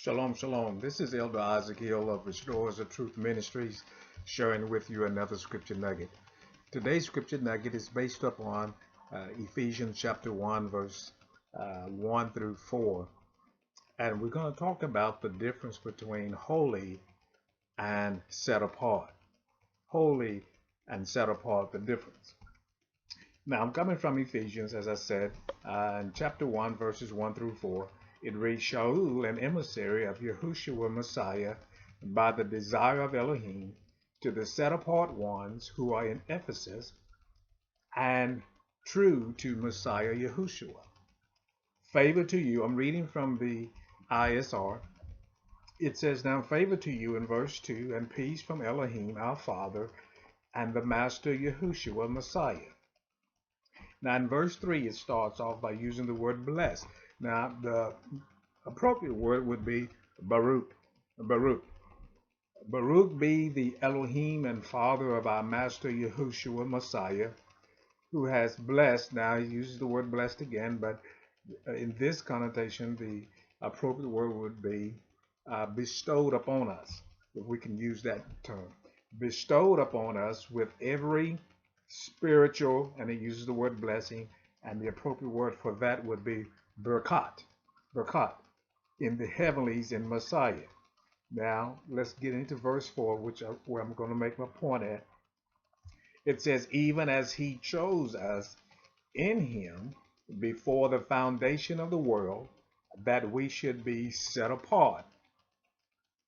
Shalom, shalom. This is Elder Isaac Hill of Restorers of Truth Ministries, sharing with you another Scripture Nugget. Today's Scripture Nugget is based upon Ephesians chapter 1, verse 1 through 4. And we're going to talk about the difference between holy and set apart. Holy and set apart, the difference. Now, I'm coming from Ephesians, as I said, in chapter 1, verses 1 through 4. It reads, Shaul, an emissary of Yahushua Messiah, by the desire of Elohim, to the set-apart ones who are in Ephesus, and true to Messiah Yahushua. Favor to you, I'm reading from the ISR. It says, now favor to you in verse 2, and peace from Elohim, our Father, and the Master Yahushua Messiah. Now in verse 3, it starts off by using the word bless. Now the appropriate word would be Baruch. Baruch. Baruch be the Elohim and Father of our Master Yahushua Messiah, who has blessed. Now he uses the word blessed again, but in this connotation, the appropriate word would be bestowed upon us, if we can use that term. Bestowed upon us with every spiritual, and it uses the word blessing, and the appropriate word for that would be Berkat, Berkat, in the heavenlies in Messiah. Now, let's get into verse 4, where I'm going to make my point at. It says, even as he chose us in him before the foundation of the world, that we should be set apart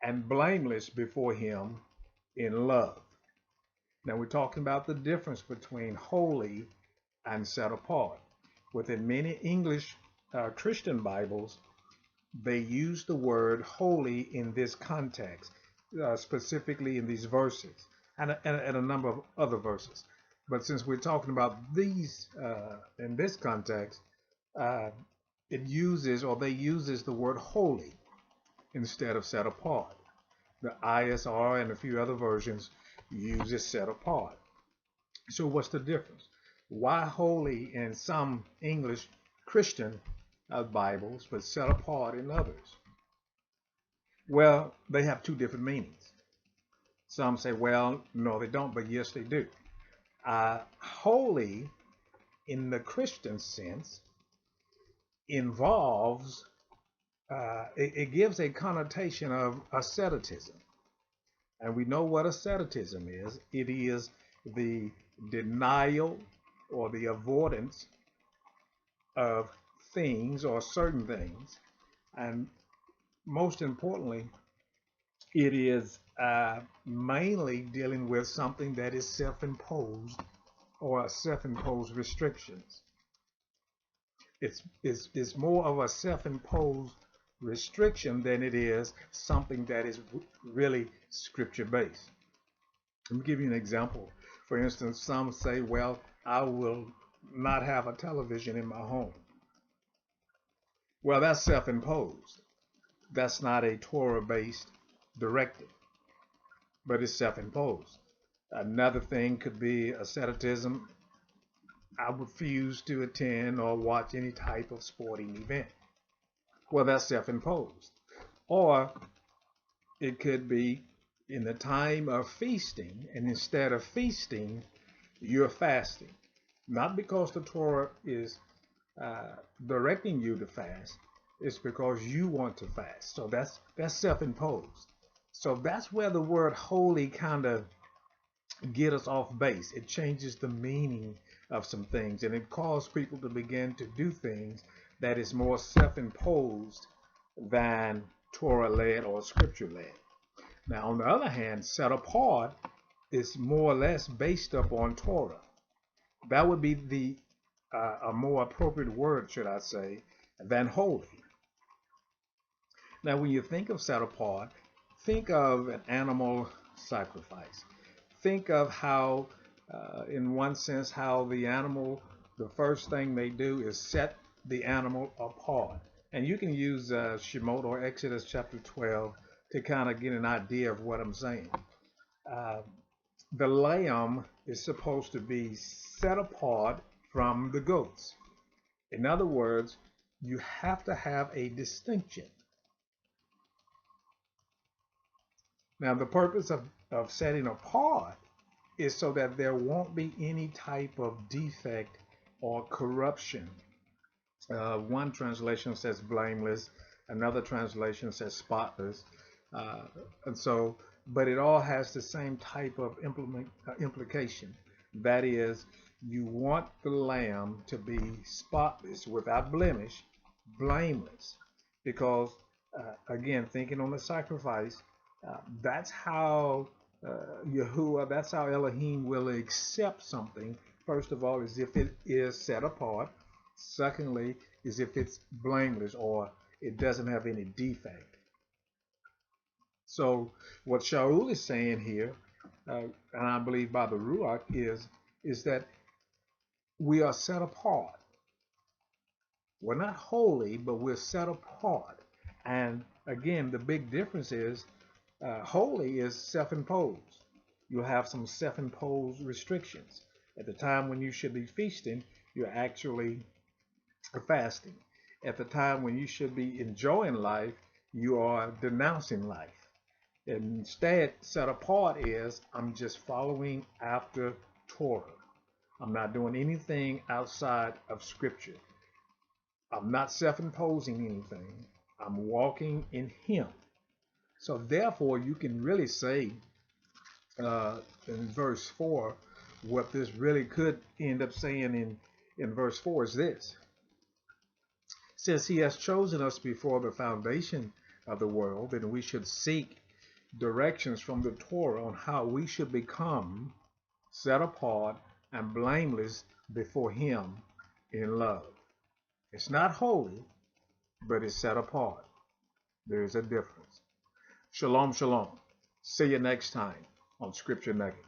and blameless before him in love. Now, we're talking about the difference between holy and set apart. Within many English Christian Bibles, they use the word holy in this context, specifically in these verses and a number of other verses. But since we're talking about these in this context, it uses, or they uses the word holy instead of set apart. The ISR and a few other versions uses set apart. So what's the difference? Why holy in some English Christian Bibles, but set apart in others? Well, they have two different meanings. Some say, well, no, they don't, but yes, they do. Holy, in the Christian sense, involves, it gives a connotation of asceticism. And we know what asceticism is. It is the denial or the avoidance of things or certain things. And most importantly, it is mainly dealing with something that is self-imposed or self-imposed restrictions. It's more of a self-imposed restriction than it is something that is really scripture-based. Let me give you an example. For instance, some say, well, I will not have a television in my home. Well, that's self-imposed. That's not a Torah-based directive, but it's self-imposed. Another thing could be asceticism. I refuse to attend or watch any type of sporting event. Well, that's self-imposed. Or it could be in the time of feasting, and instead of feasting, you're fasting. Not because the Torah is directing you to fast, it's because you want to fast. So that's self-imposed. So that's where the word holy kind of get us off base. It changes the meaning of some things, and it causes people to begin to do things that is more self-imposed than Torah-led or scripture-led. Now, on the other hand, set apart is more or less based upon Torah. That would be a more appropriate word, should I say, than holy. Now, when you think of set apart, think of an animal sacrifice. Think of how, in one sense, how the animal, the first thing they do is set the animal apart. And you can use Shemot or Exodus chapter 12 to kind of get an idea of what I'm saying. The lamb is supposed to be set apart from the goats. In other words, you have to have a distinction. Now, the purpose of setting apart is so that there won't be any type of defect or corruption. One translation says blameless, another translation says spotless, uh, and so, but it all has the same type of implication. That is, you want the lamb to be spotless, without blemish, blameless, because again, thinking on the sacrifice, that's how Yahuwah, that's how Elohim will accept something. First of all, is if it is set apart. Secondly, is if it's blameless or it doesn't have any defect. So what Shaul is saying here, and I believe by the Ruach, is that we are set apart. We're not holy, but we're set apart. And again, the big difference is holy is self-imposed. You have some self-imposed restrictions. At the time when you should be feasting, you're actually fasting. At the time when you should be enjoying life, you are denouncing life. Instead, set apart is I'm just following after Torah. I'm not doing anything outside of Scripture. I'm not self-imposing anything. I'm walking in Him. So therefore, you can really say in verse 4, what this really could end up saying in verse 4 is this. It says, He has chosen us before the foundation of the world, and we should seek directions from the Torah on how we should become set apart and blameless before Him in love. It's not holy, but it's set apart. There's a difference. Shalom, shalom. See you next time on Scripture Nugget.